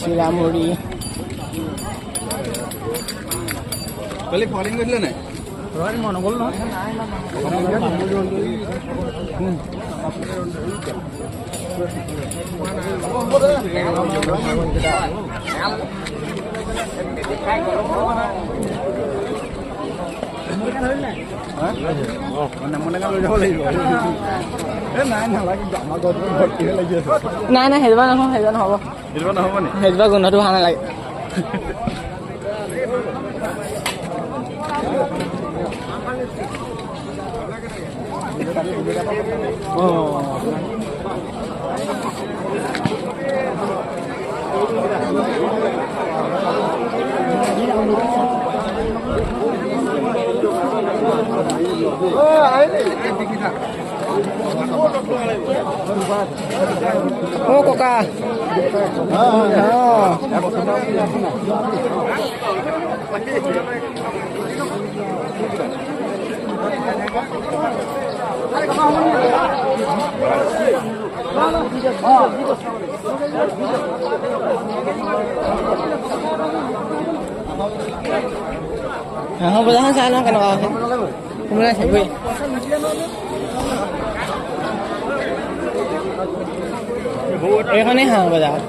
চিৰামুৰি কালি falling কৰিলে নাই মন গ'ল নহয় নাই নাই সেইজোপা নহ'ব সেইজোপা নহ'ব সেইজোপা গোন্ধটো ভাল নালাগে Oh, Coca. Không bây giờ hắn sai nó cái nào không biết phải quên এখানে হাঁহ বাজার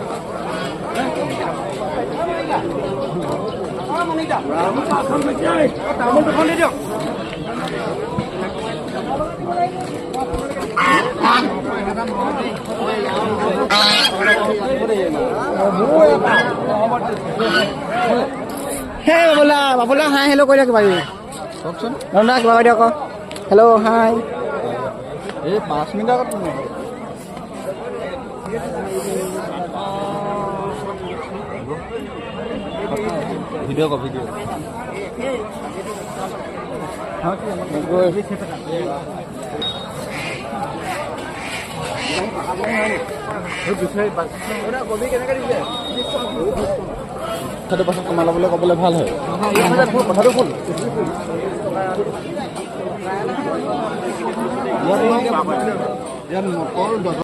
হে বাবুলা বাবুলা হাই হেল্ল' কৈ দিয়ক পাৰিবি কওকচোন ৰন্ধা কিবা কৈ দিয়ক আকৌ হেল্ল' হাই এই 5 মিনিট আগত ভিডিও কো ভিডিও হ্যাঁ কথাটো পাছত কমাই ল'বলৈ ক'বলৈ ভাল হয় কথাটো ফুল ইয়াত মটৰ